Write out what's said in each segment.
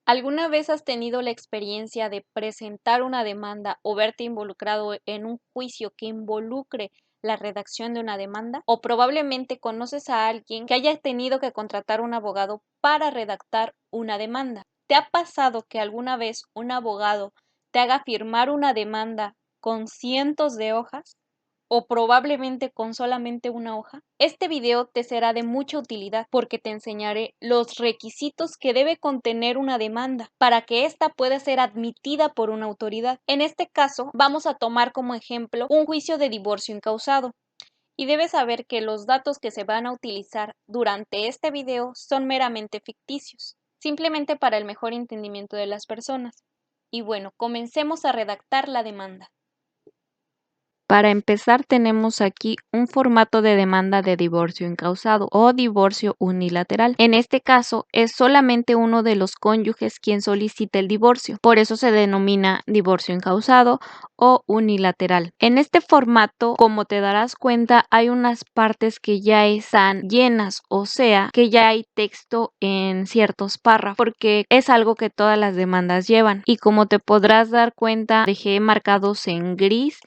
¿Alguna vez has tenido la experiencia de presentar una demanda o verte involucrado en un juicio que involucre la redacción de una demanda? ¿O probablemente conoces a alguien que haya tenido que contratar un abogado para redactar una demanda? ¿Te ha pasado que alguna vez un abogado te haga firmar una demanda con cientos de hojas? ¿O probablemente con solamente una hoja? Este video te será de mucha utilidad porque te enseñaré los requisitos que debe contener una demanda para que ésta pueda ser admitida por una autoridad. En este caso, vamos a tomar como ejemplo un juicio de divorcio incausado. Y debes saber que los datos que se van a utilizar durante este video son meramente ficticios, simplemente para el mejor entendimiento de las personas. Y bueno, comencemos a redactar la demanda. Para empezar, tenemos aquí un formato de demanda de divorcio incausado o divorcio unilateral. En este caso, es solamente uno de los cónyuges quien solicita el divorcio. Por eso se denomina divorcio incausado o unilateral. En este formato, como te darás cuenta, hay unas partes que ya están llenas, o sea, que ya hay texto en ciertos párrafos, porque es algo que todas las demandas llevan. Y como te podrás dar cuenta, dejé marcados en gris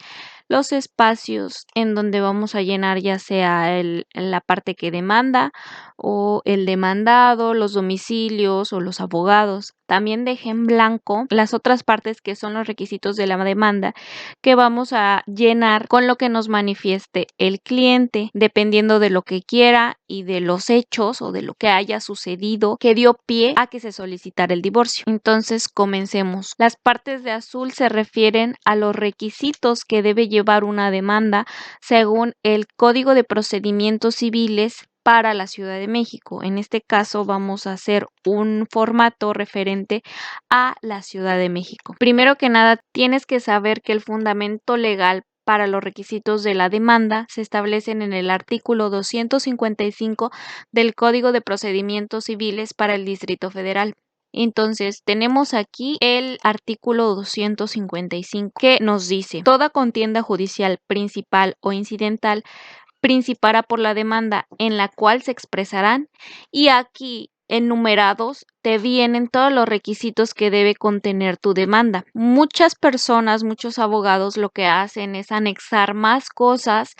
los espacios en donde vamos a llenar ya sea la parte que demanda o el demandado, los domicilios o los abogados. También dejé en blanco las otras partes que son los requisitos de la demanda que vamos a llenar con lo que nos manifieste el cliente, dependiendo de lo que quiera y de los hechos o de lo que haya sucedido que dio pie a que se solicitara el divorcio. Entonces, comencemos. Las partes de azul se refieren a los requisitos que debe llevar una demanda según el Código de Procedimientos Civiles para la Ciudad de México. En este caso vamos a hacer un formato referente a la Ciudad de México. Primero que nada, tienes que saber que el fundamento legal para los requisitos de la demanda se establecen en el artículo 255 del Código de Procedimientos Civiles para el Distrito Federal. Entonces, tenemos aquí el artículo 255 que nos dice: toda contienda judicial principal o incidental principará por la demanda en la cual se expresarán, y aquí enumerados te vienen todos los requisitos que debe contener tu demanda. Muchas personas, muchos abogados lo que hacen es anexar más cosas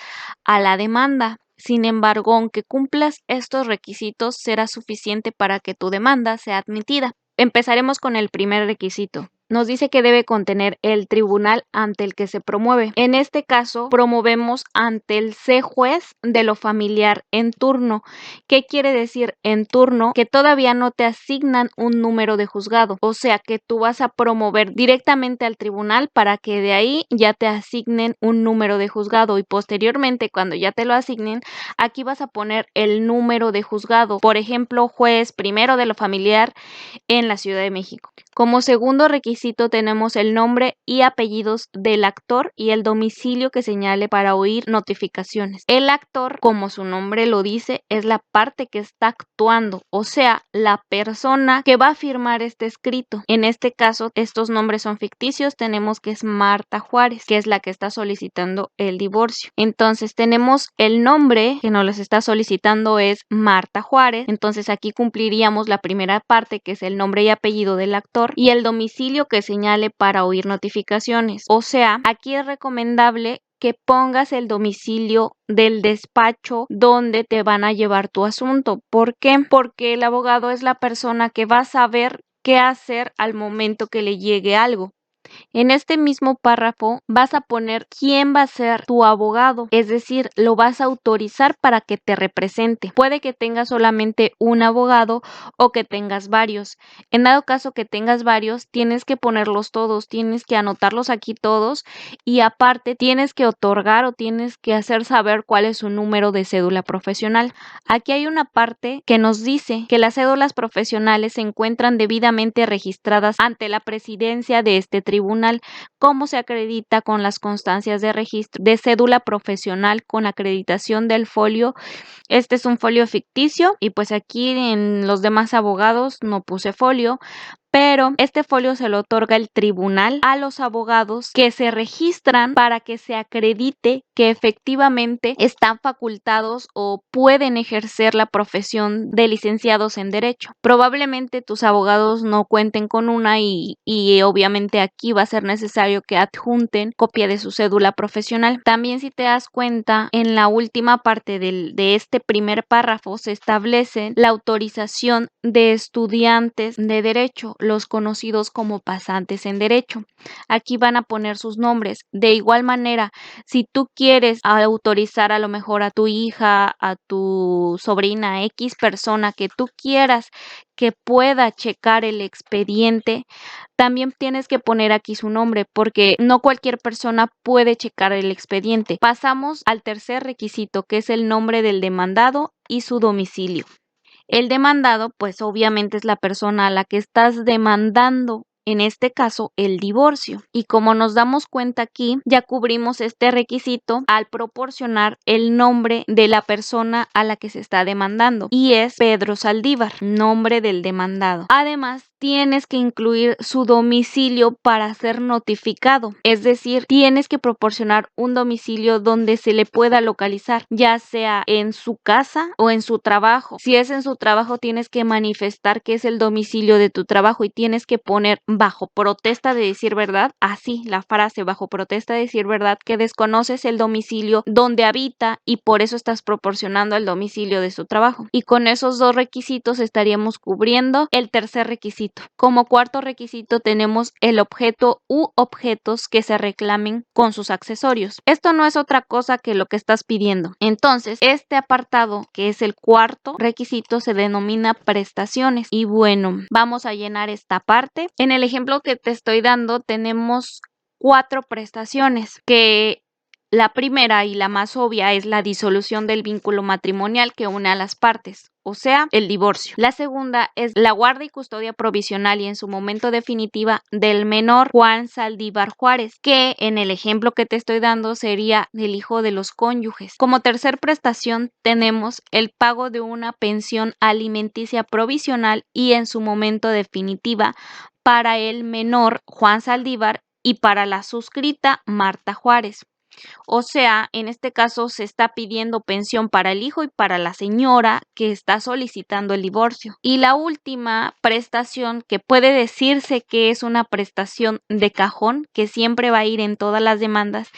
a la demanda. Sin embargo, aunque cumplas estos requisitos, será suficiente para que tu demanda sea admitida. Empezaremos con el primer requisito. Nos dice que debe contener el tribunal ante el que se promueve. En este caso, promovemos ante el juez de lo familiar en turno. ¿Qué quiere decir en turno? Que todavía no te asignan un número de juzgado. O sea que tú vas a promover directamente al tribunal para que de ahí ya te asignen un número de juzgado, y posteriormente, cuando ya te lo asignen, aquí vas a poner el número de juzgado. Por ejemplo, juez primero de lo familiar en la Ciudad de México. Como segundo requisito tenemos el nombre y apellidos del actor y el domicilio que señale para oír notificaciones. El actor, como su nombre lo dice, es la parte que está actuando, o sea, la persona que va a firmar este escrito. En este caso, estos nombres son ficticios. Tenemos que es Marta Juárez, que es la que está solicitando el divorcio. Entonces tenemos el nombre que nos les está solicitando es Marta Juárez. Entonces aquí cumpliríamos la primera parte, que es el nombre y apellido del actor, y el domicilio que señale para oír notificaciones. O sea, aquí es recomendable que pongas el domicilio del despacho donde te van a llevar tu asunto. ¿Por qué? Porque el abogado es la persona que va a saber qué hacer al momento que le llegue algo. En este mismo párrafo vas a poner quién va a ser tu abogado, es decir, lo vas a autorizar para que te represente. Puede que tengas solamente un abogado o que tengas varios. En dado caso que tengas varios, tienes que ponerlos todos, tienes que anotarlos aquí todos, y aparte tienes que otorgar o tienes que hacer saber cuál es su número de cédula profesional. Aquí hay una parte que nos dice que las cédulas profesionales se encuentran debidamente registradas ante la presidencia de este tribunal, como se acredita con las constancias de registro de cédula profesional con acreditación del folio. Este es un folio ficticio, y pues aquí en los demás abogados no puse folio, pero este folio se lo otorga el tribunal a los abogados que se registran para que se acredite que efectivamente están facultados o pueden ejercer la profesión de licenciados en Derecho. Probablemente tus abogados no cuenten con una y obviamente aquí va a ser necesario que adjunten copia de su cédula profesional. También, si te das cuenta, en la última parte de este primer párrafo se establece la autorización de estudiantes de Derecho, los conocidos como pasantes en Derecho. Aquí van a poner sus nombres. De igual manera, si tú quieres autorizar a lo mejor a tu hija, a tu sobrina, X persona que tú quieras que pueda checar el expediente, también tienes que poner aquí su nombre, porque no cualquier persona puede checar el expediente. Pasamos al tercer requisito, que es el nombre del demandado y su domicilio. El demandado, pues obviamente es la persona a la que estás demandando, en este caso, el divorcio. Y como nos damos cuenta aquí, ya cubrimos este requisito al proporcionar el nombre de la persona a la que se está demandando. Y es Pedro Saldívar, nombre del demandado. Además, tienes que incluir su domicilio para ser notificado. Es decir, tienes que proporcionar un domicilio donde se le pueda localizar, ya sea en su casa o en su trabajo. Si es en su trabajo, tienes que manifestar que es el domicilio de tu trabajo y tienes que poner bajo protesta de decir verdad, así la frase, bajo protesta de decir verdad, que desconoces el domicilio donde habita y por eso estás proporcionando el domicilio de su trabajo. Y con esos dos requisitos estaríamos cubriendo el tercer requisito. Como cuarto requisito tenemos el objeto u objetos que se reclamen con sus accesorios. Esto no es otra cosa que lo que estás pidiendo. Entonces, este apartado, que es el cuarto requisito, se denomina prestaciones. Y bueno, vamos a llenar esta parte. En el ejemplo que te estoy dando tenemos 4 prestaciones, que la primera y la más obvia es la disolución del vínculo matrimonial que une a las partes, o sea, el divorcio. La segunda es la guarda y custodia provisional y en su momento definitiva del menor Juan Saldívar Juárez, que en el ejemplo que te estoy dando sería el hijo de los cónyuges. Como tercer prestación tenemos el pago de una pensión alimenticia provisional y en su momento definitiva para el menor Juan Saldívar y para la suscrita Marta Juárez. O sea, en este caso se está pidiendo pensión para el hijo y para la señora que está solicitando el divorcio. Y la última prestación, que puede decirse que es una prestación de cajón, que siempre va a ir en todas las demandas,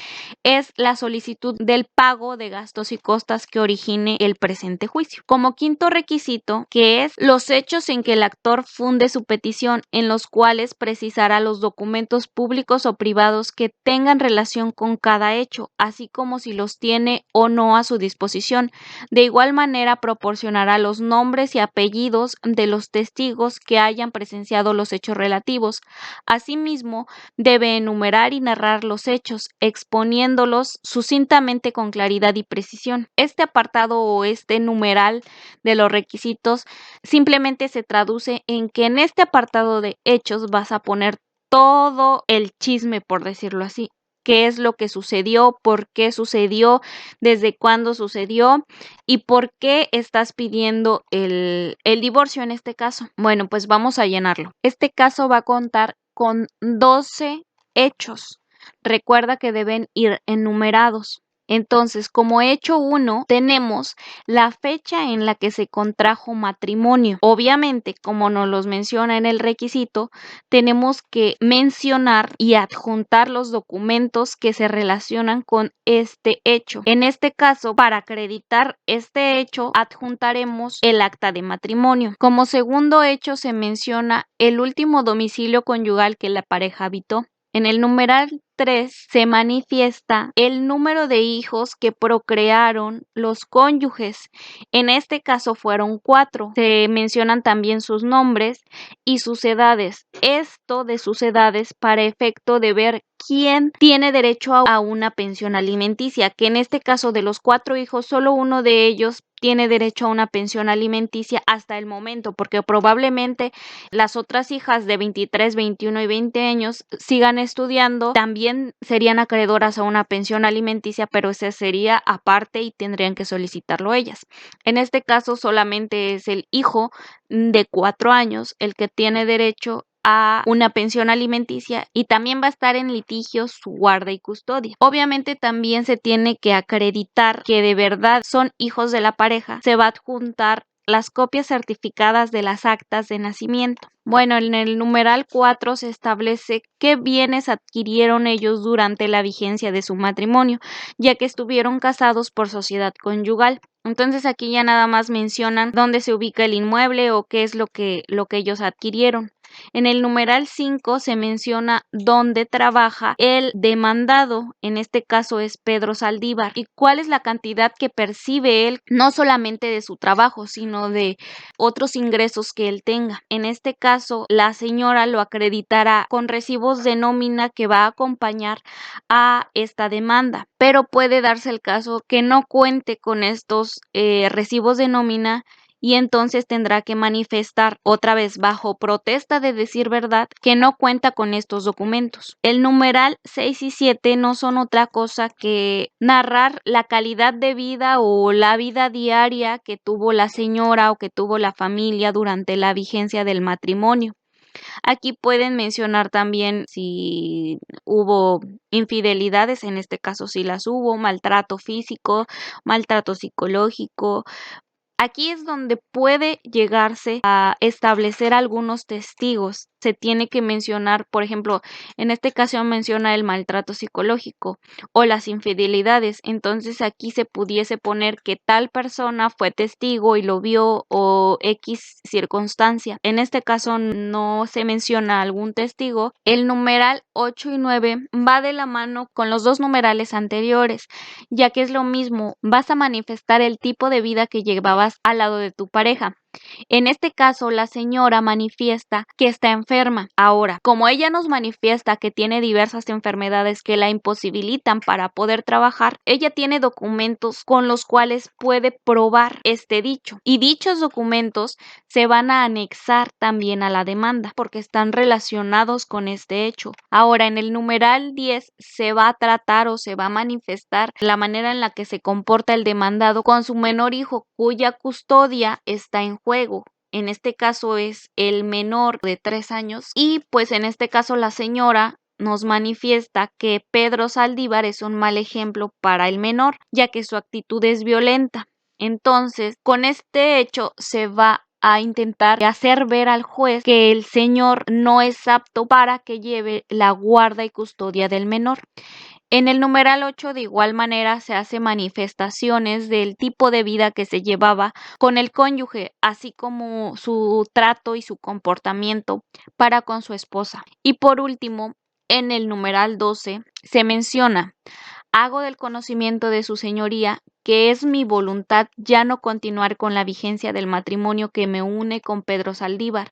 es la solicitud del pago de gastos y costas que origine el presente juicio. Como quinto requisito, que es los hechos en que el actor funde su petición, en los cuales precisará los documentos públicos o privados que tengan relación con cada hecho, así como si los tiene o no a su disposición. De igual manera, proporcionará los nombres y apellidos de los testigos que hayan presenciado los hechos relativos. Asimismo, debe enumerar y narrar los hechos, exponiéndolos sucintamente con claridad y precisión. Este apartado o este numeral de los requisitos simplemente se traduce en que en este apartado de hechos vas a poner todo el chisme, por decirlo así. Qué es lo que sucedió, por qué sucedió, desde cuándo sucedió y por qué estás pidiendo el divorcio en este caso. Bueno, pues vamos a llenarlo. Este caso va a contar con 12 hechos. Recuerda que deben ir enumerados. Entonces, como hecho 1, tenemos la fecha en la que se contrajo matrimonio. Obviamente, como nos los menciona en el requisito, tenemos que mencionar y adjuntar los documentos que se relacionan con este hecho. En este caso, para acreditar este hecho, adjuntaremos el acta de matrimonio. Como segundo hecho, se menciona el último domicilio conyugal que la pareja habitó. En el numeral 3 se manifiesta el número de hijos que procrearon los cónyuges. En este caso fueron 4. Se mencionan también sus nombres y sus edades. Esto de sus edades para efecto de ver quién tiene derecho a una pensión alimenticia, que en este caso de los 4 hijos, solo uno de ellos tiene derecho a una pensión alimenticia hasta el momento, porque probablemente las otras hijas de 23, 21 y 20 años sigan estudiando, también serían acreedoras a una pensión alimenticia, pero ese sería aparte y tendrían que solicitarlo ellas. En este caso solamente es el hijo de 4 años el que tiene derecho a una pensión alimenticia y también va a estar en litigio su guarda y custodia. Obviamente también se tiene que acreditar que de verdad son hijos de la pareja. Se va a adjuntar las copias certificadas de las actas de nacimiento. Bueno, en el numeral 4 se establece qué bienes adquirieron ellos durante la vigencia de su matrimonio, ya que estuvieron casados por sociedad conyugal. Entonces aquí ya nada más mencionan dónde se ubica el inmueble o qué es lo que ellos adquirieron. En el numeral 5 se menciona dónde trabaja el demandado, en este caso es Pedro Saldívar, y cuál es la cantidad que percibe él, no solamente de su trabajo, sino de otros ingresos que él tenga. En este caso, la señora lo acreditará con recibos de nómina que va a acompañar a esta demanda, pero puede darse el caso que no cuente con estos recibos de nómina y entonces tendrá que manifestar otra vez bajo protesta de decir verdad que no cuenta con estos documentos. El numeral 6 y 7 no son otra cosa que narrar la calidad de vida o la vida diaria que tuvo la señora o que tuvo la familia durante la vigencia del matrimonio. Aquí pueden mencionar también si hubo infidelidades, en este caso si las hubo, maltrato físico, maltrato psicológico. Aquí es donde puede llegarse a establecer algunos testigos. Se tiene que mencionar, por ejemplo, en esta ocasión menciona el maltrato psicológico o las infidelidades. Entonces aquí se pudiese poner que tal persona fue testigo y lo vio o X circunstancia. En este caso no se menciona algún testigo. El numeral 8 y 9 va de la mano con los dos numerales anteriores, ya que es lo mismo, vas a manifestar el tipo de vida que llevabas al lado de tu pareja. En este caso, la señora manifiesta que está enferma. Ahora, como ella nos manifiesta que tiene diversas enfermedades que la imposibilitan para poder trabajar, ella tiene documentos con los cuales puede probar este dicho. Y dichos documentos se van a anexar también a la demanda porque están relacionados con este hecho. Ahora, en el numeral 10 se va a tratar o se va a manifestar la manera en la que se comporta el demandado con su menor hijo cuya custodia está en juego. En este caso es el menor de 3 años y pues en este caso la señora nos manifiesta que Pedro Saldívar es un mal ejemplo para el menor, ya que su actitud es violenta. Entonces, con este hecho se va a intentar hacer ver al juez que el señor no es apto para que lleve la guarda y custodia del menor. En el numeral 8 de igual manera se hace manifestaciones del tipo de vida que se llevaba con el cónyuge, así como su trato y su comportamiento para con su esposa. Y por último, en el numeral 12 se menciona: hago del conocimiento de su señoría que es mi voluntad ya no continuar con la vigencia del matrimonio que me une con Pedro Saldívar.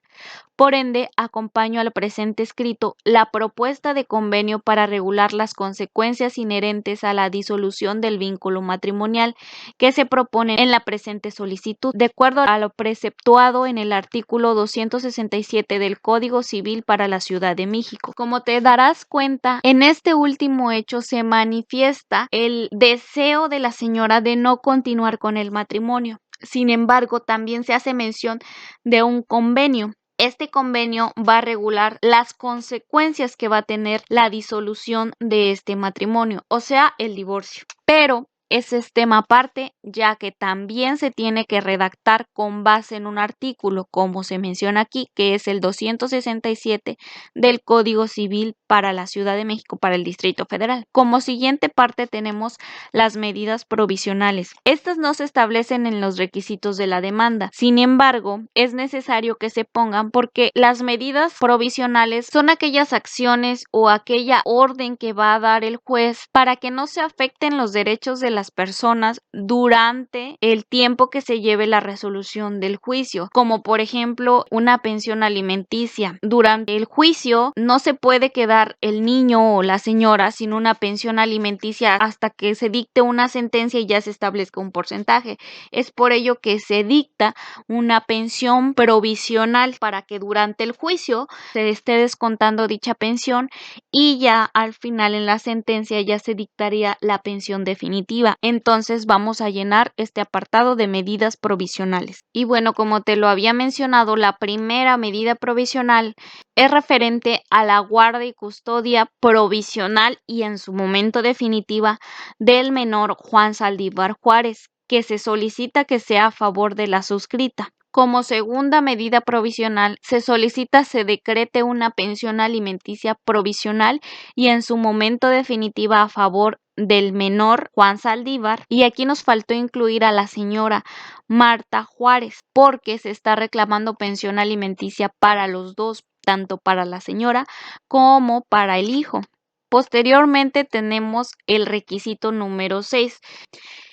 Por ende, acompaño al presente escrito la propuesta de convenio para regular las consecuencias inherentes a la disolución del vínculo matrimonial que se propone en la presente solicitud, de acuerdo a lo preceptuado en el artículo 267 del Código Civil para la Ciudad de México. Como te darás cuenta, en este último hecho se manifiesta el deseo de la señora de no continuar con el matrimonio. Sin embargo, también se hace mención de un convenio. Este convenio va a regular las consecuencias que va a tener la disolución de este matrimonio, o sea, el divorcio. Pero ese es tema aparte, ya que también se tiene que redactar con base en un artículo, como se menciona aquí, que es el 267 del Código Civil para la Ciudad de México, para el Distrito Federal. Como siguiente parte tenemos las medidas provisionales. Estas no se establecen en los requisitos de la demanda. Sin embargo, es necesario que se pongan porque las medidas provisionales son aquellas acciones o aquella orden que va a dar el juez para que no se afecten los derechos de las personas durante el tiempo que se lleve la resolución del juicio, como por ejemplo una pensión alimenticia. Durante el juicio no se puede quedar el niño o la señora sin una pensión alimenticia hasta que se dicte una sentencia y ya se establezca un porcentaje. Es por ello que se dicta una pensión provisional para que durante el juicio se esté descontando dicha pensión y ya al final en la sentencia ya se dictaría la pensión definitiva. definitiva. Entonces vamos a llenar este apartado de medidas provisionales. Y bueno, como te lo había mencionado, la primera medida provisional es referente a la guarda y custodia provisional y en su momento definitiva del menor Juan Saldívar Juárez, que se solicita que sea a favor de la suscrita. Como segunda medida provisional, se solicita se decrete una pensión alimenticia provisional y en su momento definitiva a favor del menor Juan Saldívar. Y aquí nos faltó incluir a la señora Marta Juárez, porque se está reclamando pensión alimenticia para los dos, tanto para la señora como para el hijo. Posteriormente tenemos el requisito número 6,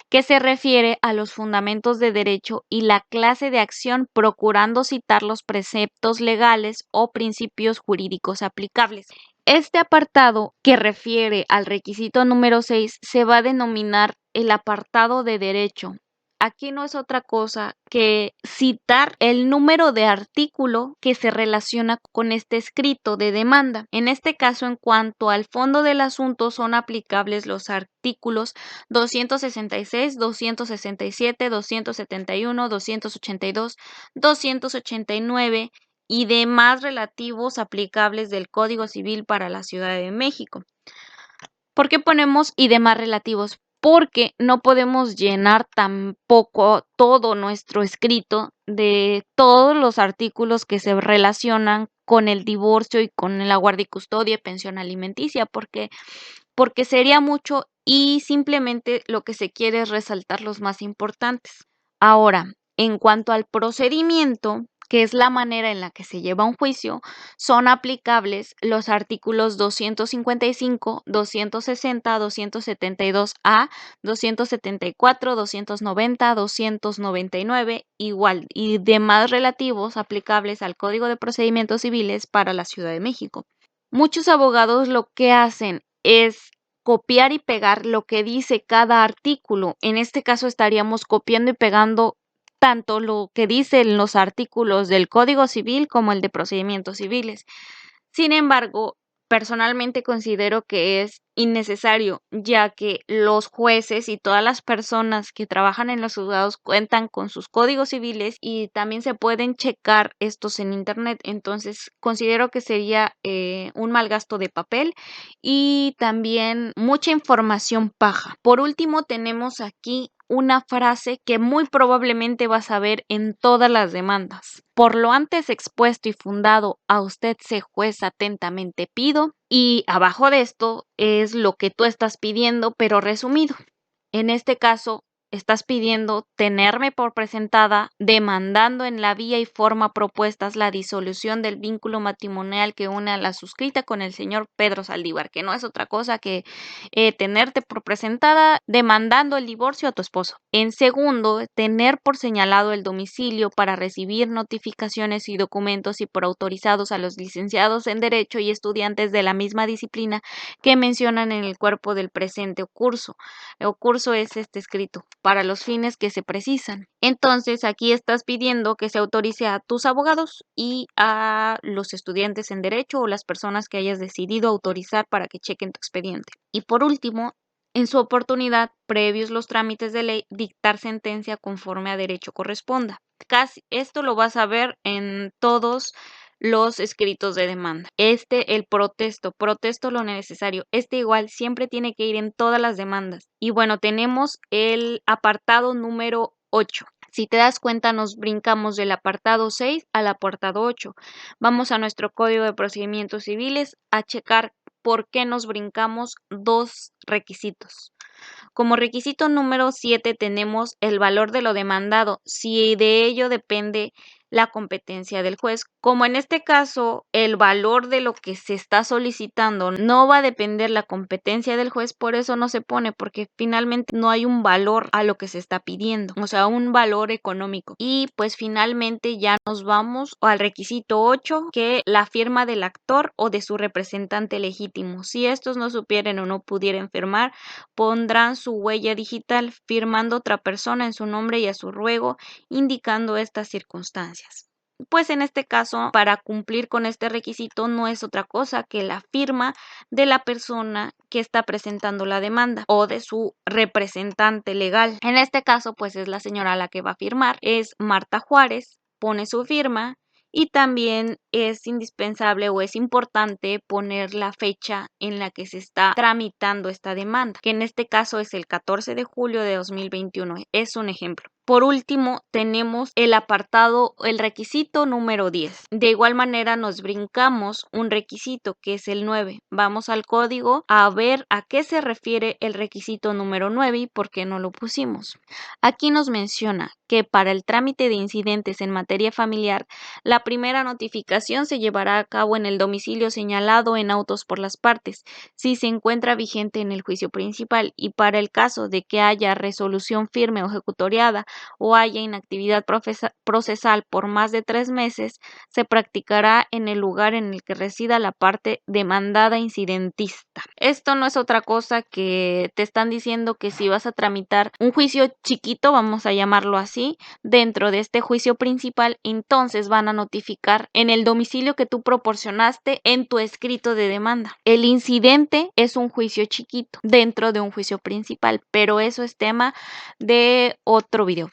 que se refiere a los fundamentos de derecho y la clase de acción, procurando citar los preceptos legales o principios jurídicos aplicables. Este apartado, que refiere al requisito número 6, se va a denominar el apartado de derecho. Aquí no es otra cosa que citar el número de artículo que se relaciona con este escrito de demanda. En este caso, en cuanto al fondo del asunto, son aplicables los artículos 266, 267, 271, 282, 289 y demás relativos aplicables del Código Civil para la Ciudad de México. ¿Por qué ponemos y demás relativos? Porque no podemos llenar tampoco todo nuestro escrito de todos los artículos que se relacionan con el divorcio y con la guardia y custodia y pensión alimenticia, porque sería mucho y simplemente lo que se quiere es resaltar los más importantes. Ahora, en cuanto al procedimiento, que es la manera en la que se lleva un juicio, son aplicables los artículos 255, 260, 272A, 274, 290, 299, igual, y demás relativos aplicables al Código de Procedimientos Civiles para la Ciudad de México. Muchos abogados lo que hacen es copiar y pegar lo que dice cada artículo. En este caso estaríamos copiando y pegando tanto lo que dicen los artículos del Código Civil como el de procedimientos civiles. Sin embargo, personalmente considero que es innecesario, ya que los jueces y todas las personas que trabajan en los juzgados cuentan con sus códigos civiles y también se pueden checar estos en internet. Entonces, considero que sería un mal gasto de papel y también mucha información paja. Por último, tenemos aquí una frase que muy probablemente vas a ver en todas las demandas. Por lo antes expuesto y fundado, a usted, se juez, atentamente pido. Y abajo de esto es lo que tú estás pidiendo, pero resumido. En este caso, estás pidiendo tenerme por presentada, demandando en la vía y forma propuestas la disolución del vínculo matrimonial que une a la suscrita con el señor Pedro Saldívar, que no es otra cosa que tenerte por presentada demandando el divorcio a tu esposo. En segundo, tener por señalado el domicilio para recibir notificaciones y documentos y por autorizados a los licenciados en Derecho y estudiantes de la misma disciplina que mencionan en el cuerpo del presente curso. El curso es este escrito para los fines que se precisan. Entonces, aquí estás pidiendo que se autorice a tus abogados y a los estudiantes en Derecho o las personas que hayas decidido autorizar para que chequen tu expediente. Y por último, en su oportunidad, previos los trámites de ley, dictar sentencia conforme a derecho corresponda. Casi esto lo vas a ver en todos los escritos de demanda. El protesto lo necesario. Igual siempre tiene que ir en todas las demandas. Y bueno, tenemos el apartado número 8. Si te das cuenta, nos brincamos del apartado 6 al apartado 8. Vamos a nuestro Código de Procedimientos Civiles a checar por qué nos brincamos dos requisitos. Como requisito número 7 tenemos el valor de lo demandado, si de ello depende la competencia del juez. Como en este caso el valor de lo que se está solicitando no va a depender la competencia del juez, por eso no se pone, porque finalmente no hay un valor a lo que se está pidiendo, o sea, un valor económico. Y pues finalmente ya nos vamos al requisito 8, que la firma del actor o de su representante legítimo. Si estos no supieran o no pudieran firmar, pondrán su huella digital firmando otra persona en su nombre y a su ruego, indicando estas circunstancias. pues en este caso, para cumplir con este requisito no es otra cosa que la firma de la persona que está presentando la demanda o de su representante legal. En este caso, pues es la señora la que va a firmar, es Marta Juárez, pone su firma. Y también es indispensable o es importante poner la fecha en la que se está tramitando esta demanda, que en este caso es el 14 de julio de 2021. Es un ejemplo. Por último, tenemos el apartado, el requisito número 10. De igual manera, nos brincamos un requisito que es el 9. Vamos al código a ver a qué se refiere el requisito número 9 y por qué no lo pusimos. Aquí nos menciona que para el trámite de incidentes en materia familiar, la primera notificación se llevará a cabo en el domicilio señalado en autos por las partes, si se encuentra vigente en el juicio principal, y para el caso de que haya resolución firme o ejecutoriada o haya inactividad procesal por más de 3 meses, se practicará en el lugar en el que resida la parte demandada incidentista. Esto no es otra cosa que te están diciendo que si vas a tramitar un juicio chiquito, vamos a llamarlo así, dentro de este juicio principal, entonces van a notificar en el domicilio que tú proporcionaste en tu escrito de demanda. El incidente es un juicio chiquito dentro de un juicio principal, pero eso es tema de otro video.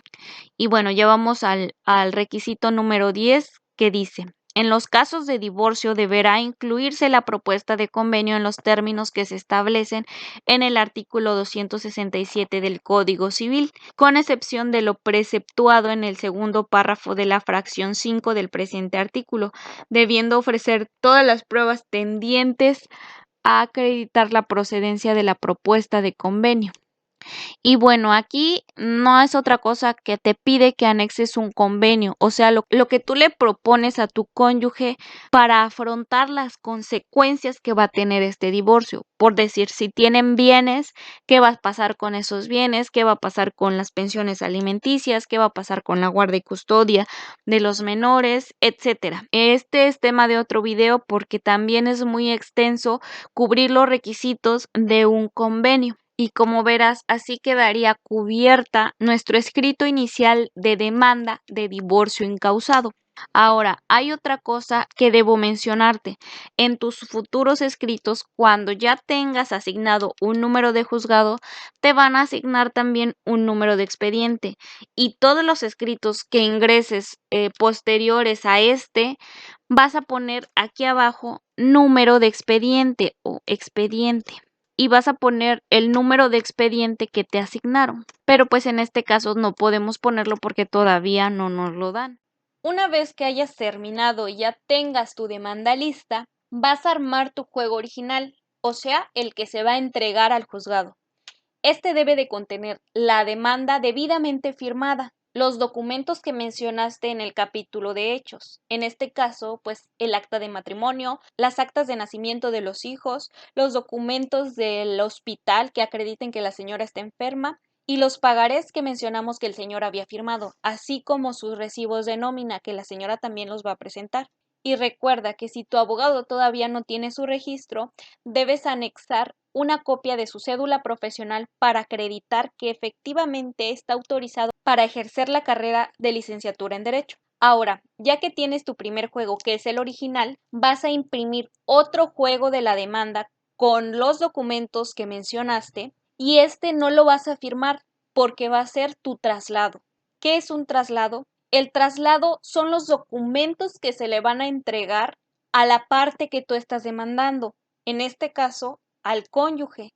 Y bueno, ya vamos al requisito número 10 que dice: en los casos de divorcio deberá incluirse la propuesta de convenio en los términos que se establecen en el artículo 267 del Código Civil, con excepción de lo preceptuado en el segundo párrafo de la fracción 5 del presente artículo, debiendo ofrecer todas las pruebas tendientes a acreditar la procedencia de la propuesta de convenio. Y bueno, aquí no es otra cosa que te pide que anexes un convenio, o sea, lo que tú le propones a tu cónyuge para afrontar las consecuencias que va a tener este divorcio. Por decir, si tienen bienes, ¿qué va a pasar con esos bienes? ¿Qué va a pasar con las pensiones alimenticias? ¿Qué va a pasar con la guardia y custodia de los menores, etcétera? Este es tema de otro video porque también es muy extenso cubrir los requisitos de un convenio. Y como verás, así quedaría cubierta nuestro escrito inicial de demanda de divorcio incausado. Ahora, hay otra cosa que debo mencionarte. En tus futuros escritos, cuando ya tengas asignado un número de juzgado, te van a asignar también un número de expediente. Y todos los escritos que ingreses posteriores a este, vas a poner aquí abajo número de expediente o expediente y vas a poner el número de expediente que te asignaron. Pero pues en este caso no podemos ponerlo porque todavía no nos lo dan. Una vez que hayas terminado y ya tengas tu demanda lista, vas a armar tu juego original, o sea, el que se va a entregar al juzgado. Este debe de contener la demanda debidamente firmada, los documentos que mencionaste en el capítulo de hechos. En este caso, pues el acta de matrimonio, las actas de nacimiento de los hijos, los documentos del hospital que acrediten que la señora está enferma y los pagarés que mencionamos que el señor había firmado, así como sus recibos de nómina que la señora también los va a presentar. Y recuerda que si tu abogado todavía no tiene su registro, debes anexar una copia de su cédula profesional para acreditar que efectivamente está autorizado para ejercer la carrera de licenciatura en Derecho. Ahora, ya que tienes tu primer juego, que es el original, vas a imprimir otro juego de la demanda con los documentos que mencionaste y este no lo vas a firmar porque va a ser tu traslado. ¿Qué es un traslado? El traslado son los documentos que se le van a entregar a la parte que tú estás demandando. En este caso, al cónyuge.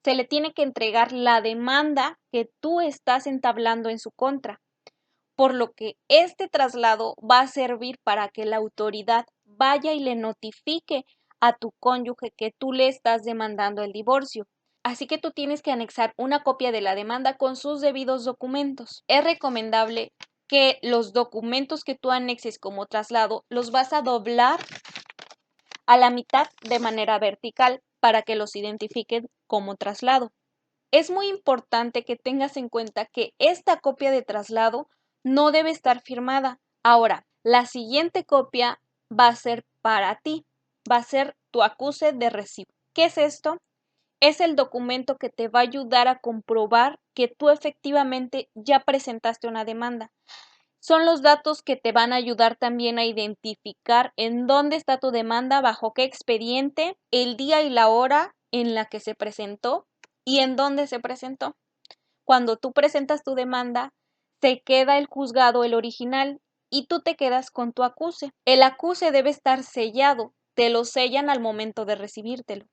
Se le tiene que entregar la demanda que tú estás entablando en su contra, por lo que este traslado va a servir para que la autoridad vaya y le notifique a tu cónyuge que tú le estás demandando el divorcio. Así que tú tienes que anexar una copia de la demanda con sus debidos documentos. Es recomendable que los documentos que tú anexes como traslado los vas a doblar a la mitad de manera vertical para que los identifiquen como traslado. Es muy importante que tengas en cuenta que esta copia de traslado no debe estar firmada. Ahora, la siguiente copia va a ser para ti, va a ser tu acuse de recibo. ¿Qué es esto? Es el documento que te va a ayudar a comprobar que tú efectivamente ya presentaste una demanda. Son los datos que te van a ayudar también a identificar en dónde está tu demanda, bajo qué expediente, el día y la hora en la que se presentó y en dónde se presentó. Cuando tú presentas tu demanda, se queda el juzgado, el original, y tú te quedas con tu acuse. El acuse debe estar sellado, te lo sellan al momento de recibírtelo.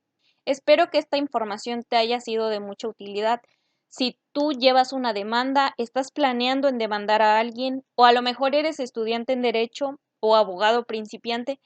Espero que esta información te haya sido de mucha utilidad. Si tú llevas una demanda, estás planeando en demandar a alguien, o a lo mejor eres estudiante en derecho o abogado principiante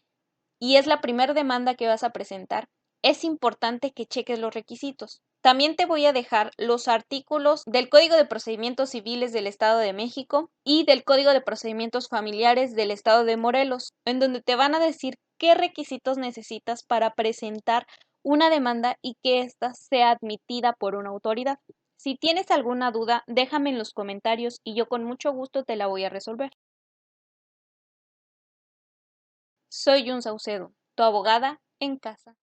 y es la primera demanda que vas a presentar, es importante que cheques los requisitos. También te voy a dejar los artículos del Código de Procedimientos Civiles del Estado de México y del Código de Procedimientos Familiares del Estado de Morelos, en donde te van a decir qué requisitos necesitas para presentar una demanda y que ésta sea admitida por una autoridad. Si tienes alguna duda, déjame en los comentarios y yo con mucho gusto te la voy a resolver. Soy Yun Saucedo, tu abogada en casa.